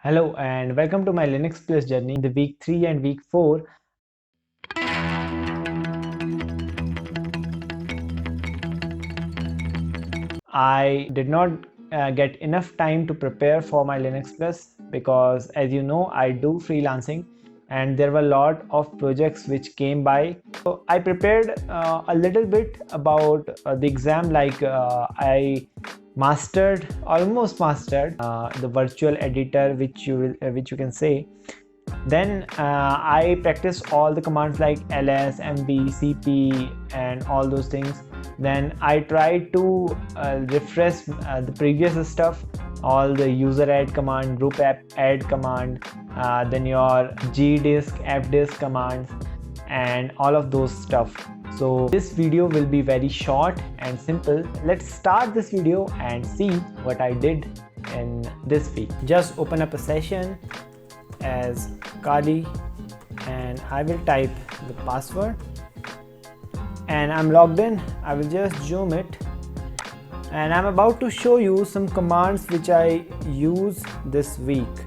Hello and welcome to my Linux Plus journey in the week 3 and week 4. I did not get enough time to prepare for my Linux Plus because, as you know, I do freelancing and there were a lot of projects which came by. So I prepared a little bit about the exam, like almost mastered the virtual editor, which you can say. Then I practiced all the commands like ls, mb, cp and all those things. Then I tried to refresh the previous stuff, all the user add command, group app add command, then your gdisk, fdisk commands and all of those stuff. So this video will be very short and simple. Let's start this video and see what I did in this week. Just open up a session as Kali and I will type the password and I'm logged in. I will just zoom it and I'm about to show you some commands which I use this week.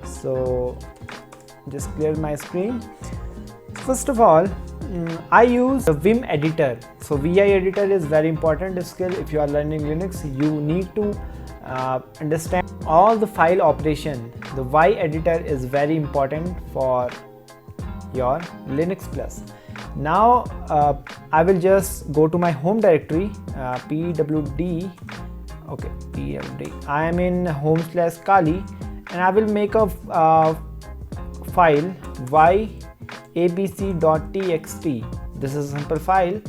So just clear my screen. First of all, I use the Vim editor. So VI editor is very important skill. If you are learning Linux, you need to understand all the file operation. The Y editor is very important for your Linux Plus. Now I will just go to my home directory, pwd. Okay, pwd. I am in home/Kali and I will make a file abc.txt. This is a simple file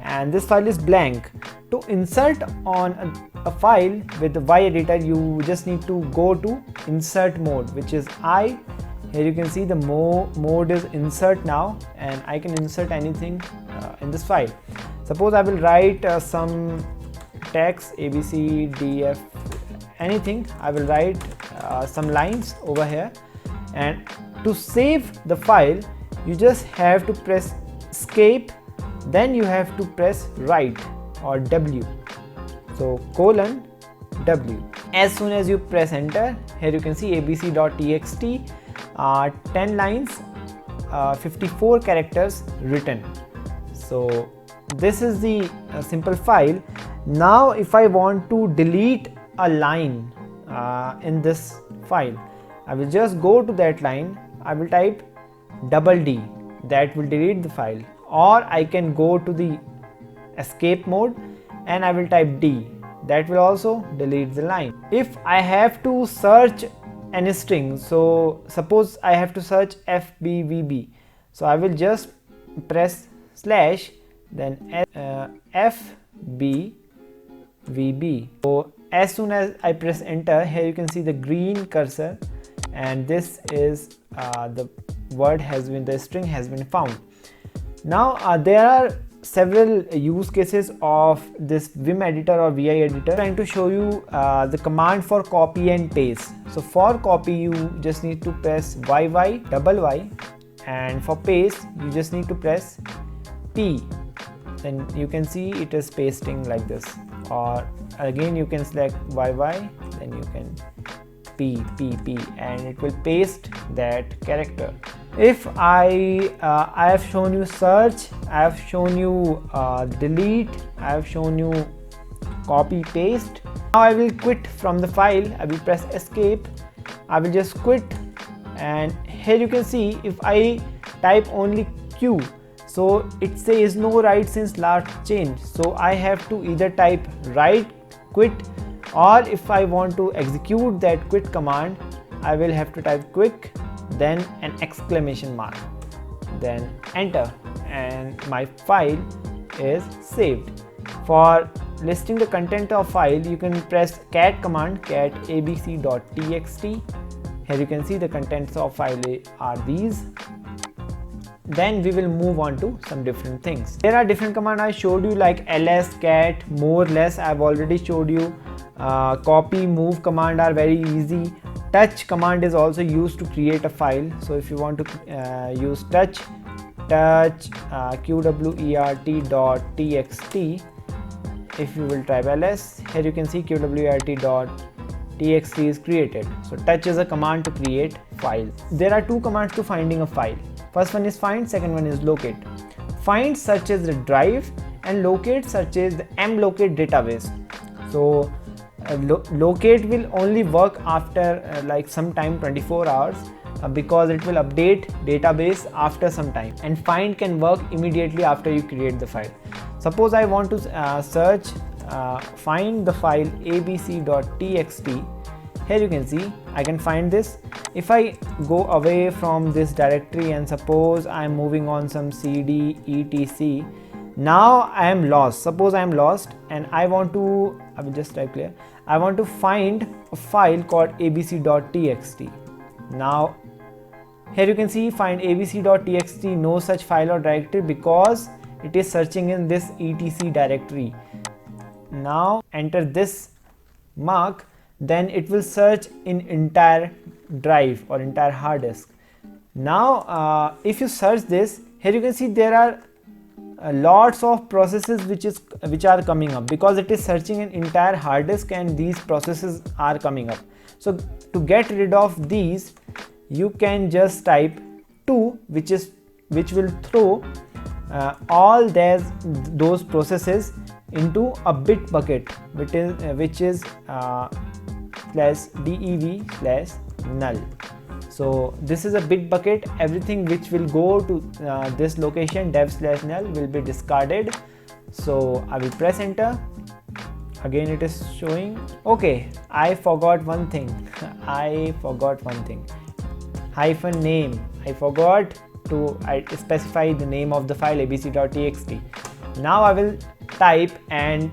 and this file is blank. To insert on a file with the Y editor, you just need to go to insert mode, which is I. Here you can see the mode is insert now and I can insert anything in this file. Suppose I will write some text abc, df, anything. I will write some lines over here, and to save the file you just have to press escape, then you have to press write or W. So colon W. As soon as you press enter, here you can see abc.txt, 10 lines, 54 characters written. So this is the simple file. Now if I want to delete a line in this file, I will just go to that line. I will type "D", that will delete the file, or I can go to the escape mode and I will type D, that will also delete the line. If I have to search any string, so suppose I have to search FBVB, so I will just press slash then FBVB. So as soon as I press enter, here you can see the green cursor and this is the word the string has been found. Now there are several use cases of this Vim editor or VI editor. Trying to show you the command for copy and paste. So for copy you just need to press Y, and for paste you just need to press P. Then you can see it is pasting like this, or again you can select YY, then you can P and it will paste that character. If I have shown you search, I have shown you delete, I have shown you copy paste. Now I will quit from the file. I will press escape. I will just quit, and here you can see if I type only Q, so it says no write since last change. So I have to either type write quit, or if I want to execute that quit command, I will have to type quick, then an exclamation mark, then enter, and my file is saved. For listing the content of file, you can press cat command, cat abc.txt. Here you can see the contents of file are these. Then we will move on to some different things. There are different commands I showed you, like ls, cat, more, less. I have already showed you. Copy, move command are very easy. Touch command is also used to create a file. So if you want to use touch qwert.txt, if you will type ls, here you can see qwert.txt txt is created. So touch is a command to create file. There are two commands to finding a file. First one is find, second one is locate. Find searches the drive and locate searches the mlocate database. So locate will only work after like some time, 24 hours, because it will update database after some time, and find can work immediately after you create the file. Suppose I want to search find the file abc.txt. Here you can see I can find this. If I go away from this directory and suppose I am moving on some cd etc, now I am lost. Suppose I am lost and I want to, I will just type clear, I want to find a file called abc.txt. Now here you can see find abc.txt, no such file or directory, because it is searching in this etc directory. Now enter this mark, then it will search in entire drive or entire hard disk. Now if you search this, here you can see there are lots of processes which are coming up, because it is searching an entire hard disk and these processes are coming up. So to get rid of these, you can just type 2, which will throw all those processes into a bit bucket, which is /dev/null. So this is a bit bucket. Everything which will go to this location dev/null will be discarded. So I will press enter. Again it is showing. Okay, I forgot one thing. Hyphen name. I forgot to specify the name of the file abc.txt. Now I will type, and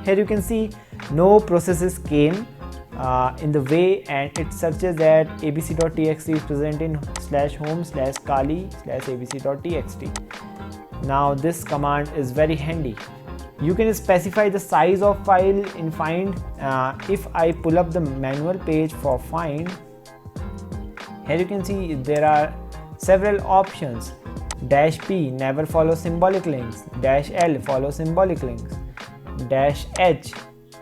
here you can see no processes came in the way, and it searches that abc.txt is present in /home/kali/abc.txt. Now this command is very handy. You can specify the size of file in find. If I pull up the manual page for find, here you can see there are several options. -p never follow symbolic links, -l follow symbolic links, -h,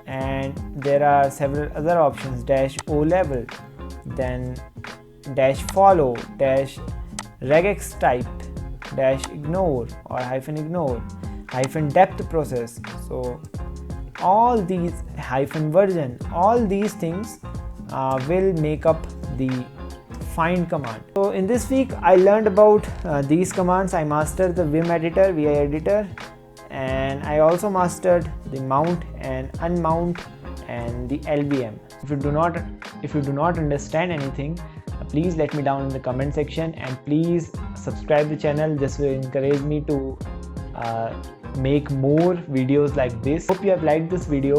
and there are several other options, -o level, then -follow, -regex type, -ignore or -ignore, -depth process. So all these -version, all these things will make up the find command. So in this week I learned about these commands. I mastered the Vim editor, VI editor, and I also mastered the mount and unmount and the LVM. If you do not understand anything, please let me down in the comment section, and please subscribe the channel. This will encourage me to make more videos like this. Hope you have liked this video.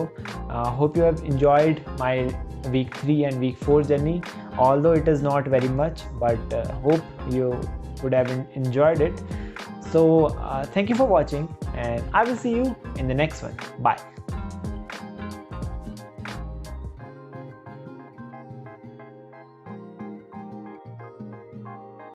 Hope you have enjoyed my week 3 and week 4 journey, although it is not very much, but hope you would have enjoyed it. So thank you for watching, and I will see you in the next one. Bye.